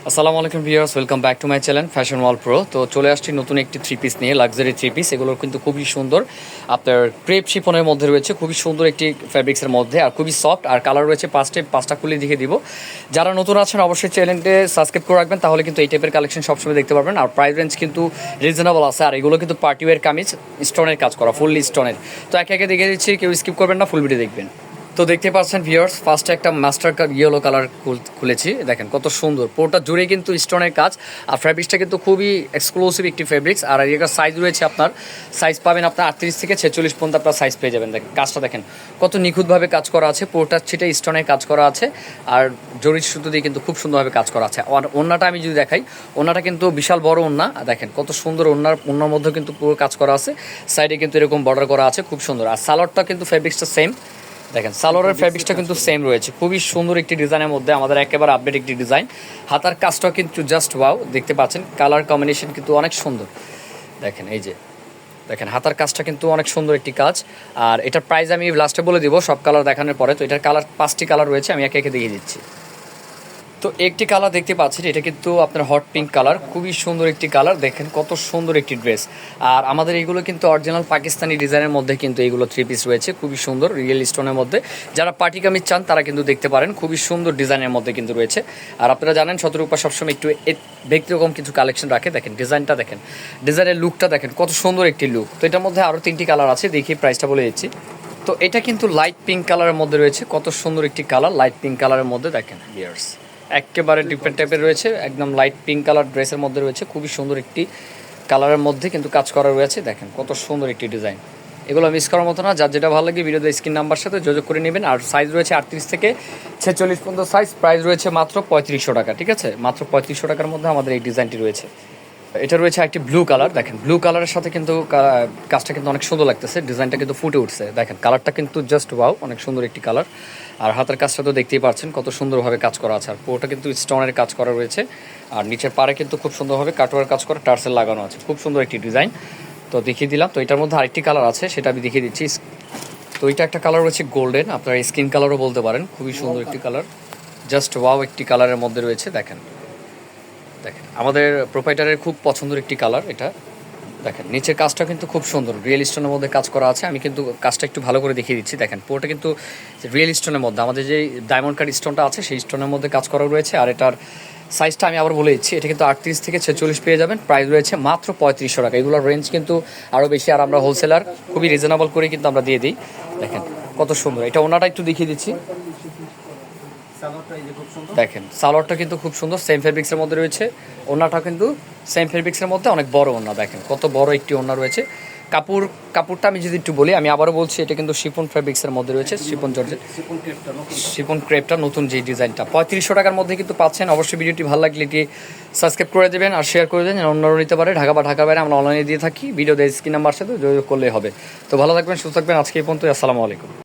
আসসালামু আলাইকুম viewers, welcome back to my channel fashion wall pro. তো চলে আসছি নতুন একটি থ্রি পিস নিয়ে, লাক্সারি থ্রি পিস। এগুলো কিন্তু খুবই সুন্দর, আপনার ক্রেপ শিফনের মধ্যে রয়েছে, খুবই সুন্দর একটি ফ্যাব্রিক্সের মধ্যে, আর খুবই সফট, আর কালার রয়েছে পাঁচটা খুলে দেখে দিব। যারা নতুন আছেন অবশ্যই চ্যানেলটি সাবস্ক্রাইব করে রাখবেন, তাহলে কিন্তু এই টাইপের কালেকশন সবসময় দেখতে পারবেন। আর প্রাইস রেঞ্জ কিন্তু রিজনেবল আছে, আর এগুলো কিন্তু পার্টি ওয়্যার কামিজ, স্টোনের কাজ করা, ফুললি স্টোনের। তো একে একে দেখে দিচ্ছি, কেউ স্কিপ করবেন না, ফুল ভিডিও দেখবেন। তো দেখতে পাচ্ছেন ভিউয়ার্স, ফার্স্টে একটা মাস্টার ইয়েলো কালার খুলেছি, দেখেন কত সুন্দর, পুরোটা জুড়ে কিন্তু স্টোনের কাজ। আর ফ্যাব্রিক্সটা কিন্তু খুবই এক্সক্লুসিভ একটি ফ্যাব্রিক্স। আর এর সাইজ রয়েছে, আপনার সাইজ পাবেন আপনার 38 থেকে 46 পর্যন্ত আপনার সাইজ পেয়ে যাবেন। দেখেন কাজটা দেখেন কত নিখুঁতভাবে কাজ করা আছে, পুরোটা ছিটে স্টোনের কাজ করা আছে, আর জরি সুতো দিয়ে কিন্তু খুব সুন্দরভাবে কাজ করা আছে। আর ওড়নাটা আমি যদি দেখাই, ওড়নাটা কিন্তু বিশাল বড় ওড়না, দেখেন কত সুন্দর, ওড়নার মধ্যে কিন্তু পুরো কাজ করা আছে, সাইডে কিন্তু এরকম বর্ডার করা আছে, খুব সুন্দর। আর সালোয়ারটা কিন্তু ফ্যাব্রিক্সটা সেম, দেখেন সালোয়ারের ফ্যাব্রিক্সটা কিন্তু সেম রয়েছে, খুবই সুন্দর একটি ডিজাইনের মধ্যে, আমাদের একেবারে আপডেট একটি ডিজাইন। হাতার কাজটাও কিন্তু জাস্ট ওয়াও, দেখতে পাচ্ছেন কালার কম্বিনেশন কিন্তু অনেক সুন্দর। দেখেন এই যে দেখেন হাতার কাজটা কিন্তু অনেক সুন্দর একটি কাজ। আর এটার প্রাইস আমি লাস্টে বলে দিব সব কালার দেখানোর পরে। তো এটার কালার 5টি কালার রয়েছে, আমি একে একে দেখিয়ে দিচ্ছি। তো একটি কালার দেখতে পাচ্ছেন, এটা কিন্তু আপনার হট পিঙ্ক কালার, খুবই সুন্দর একটি কালার, দেখেন কত সুন্দর একটি ড্রেস। আর আমাদের এইগুলো কিন্তু অরিজিনাল পাকিস্তানি ডিজাইনের মধ্যে কিন্তু এইগুলো থ্রি পিস রয়েছে, খুবই সুন্দর রিয়েল স্টোনের মধ্যে। যারা পার্টি কামিজ চান তারা কিন্তু দেখতে পারেন, খুবই সুন্দর ডিজাইনের মধ্যে কিন্তু রয়েছে। আর আপনারা জানেন শতরূপা সবসময় একটু ব্যক্তিরকম কিছু কালেকশন রাখে, দেখেন ডিজাইনটা দেখেন, ডিজাইনের লুকটা দেখেন কত সুন্দর একটি লুক। তো এটার মধ্যে আরও 3টি কালার আছে, দেখি প্রাইসটা বলে দিচ্ছি। তো এটা কিন্তু লাইট পিঙ্ক কালারের মধ্যে রয়েছে, কত সুন্দর একটি কালার, লাইট পিঙ্ক কালারের মধ্যে, দেখেন ইয়ার্স একেবারে ডিফারেন্ট টাইপের রয়েছে, একদম লাইট পিঙ্ক কালার ড্রেসের মধ্যে রয়েছে, খুবই সুন্দর একটি কালারের মধ্যে কিন্তু কাজ করা রয়েছে, দেখেন কত সুন্দর একটি ডিজাইন। এগুলো মিস করার মতো না, যার যেটা ভালো লাগে ভিডিওতে স্ক্রিন নাম্বার সাথে যোগাযোগ করে নেবেন। আর সাইজ রয়েছে 38 থেকে 46 পর্যন্ত সাইজ, প্রাইস রয়েছে মাত্র 3500 টাকা, ঠিক আছে, মাত্র 3500 টাকার মধ্যে আমাদের এই ডিজাইনটি রয়েছে। এটা রয়েছে একটি ব্লু কালার, দেখেন ব্লু কালারের সাথে কিন্তু কাজটা কিন্তু অনেক সুন্দর লাগতেছে, ডিজাইনটা কিন্তু ফুটে উঠছে, দেখেন কালারটা কিন্তু জাস্ট ওয়াও, অনেক সুন্দর একটি কালার। আর হাতের কাজটা তো দেখতেই পাচ্ছেন কত সুন্দরভাবে কাজ করা আছে, আর পুরোটা কিন্তু স্টোনের কাজ করা রয়েছে। আর নিচের পাড়ে কিন্তু খুব সুন্দরভাবে কাটওয়ার কাজ করা, টার্সেল লাগানো আছে, খুব সুন্দর একটি ডিজাইন। তো দেখিয়ে দিলাম। তো এটার মধ্যে আরেকটি কালার আছে, সেটা আমি দেখিয়ে দিচ্ছি। তো এটা একটা কালার রয়েছে গোল্ডেন, আপনারা স্কিন কালারও বলতে পারেন, খুবই সুন্দর একটি কালার, জাস্ট ওয়াও একটি কালারের মধ্যে রয়েছে। দেখেন দেখেন আমাদের প্রোপাইটারের খুব পছন্দের একটি কালার এটা। দেখেন নিচের কাজটা কিন্তু খুব সুন্দর, রিয়েল স্টোনের মধ্যে কাজ করা আছে। আমি কিন্তু কাজটা একটু ভালো করে দেখিয়ে দিচ্ছি, দেখেন পুরোটা কিন্তু রিয়েল স্টোনের মধ্যে, আমাদের যে ডায়মন্ড কাট স্টোনটা আছে সেই স্টোনের মধ্যে কাজ করা রয়েছে। আর এটার সাইজটা আমি আবার বলে দিচ্ছি, এটা কিন্তু 38 থেকে 46 পেয়ে যাবেন, প্রাইস রয়েছে মাত্র 3500 টাকা। এগুলোর রেঞ্জ কিন্তু আরও বেশি, আর আমরা হোলসেলার খুবই রিজনেবল করে কিন্তু আমরা দিয়ে দিই। দেখেন কত সুন্দর, এটা ওনাটা একটু দেখিয়ে দিচ্ছি, দেখেন সালোয়ারটা কিন্তু খুব সুন্দর, সেম ফেব্রিক্সের মধ্যে রয়েছে। ওড়নাটা কিন্তু সেম ফেব্রিক্সের মধ্যে অনেক বড় ওড়না, দেখেন কত বড় একটি ওড়না রয়েছে। কাপড়টা আমি যদি একটু বলি, আমি আবারও বলছি, এটা কিন্তু শিফন ফেব্রিক্সের মধ্যে রয়েছে, শিফন জর্জেট, শিফন ক্রেপটা নতুন যে ডিজাইনটা 3500 টাকার মধ্যে কিন্তু পাচ্ছেন। অবশ্যই ভিডিওটি ভালো লাগলে এটি সাবস্ক্রাইব করে দেবেন আর শেয়ার করে দেবেন, অন্যরা নিতে পারে। ঢাকা বা ঢাকার বাইরে আমরা অনলাইনে দিয়ে থাকি, ভিডিও স্ক্রিন নাম্বার সাথে যোগাযোগ করলেই হবে। তো ভালো থাকবেন, সুস্থ থাকবেন, আজকে এই পর্যন্ত, আসসালামু আলাইকুম।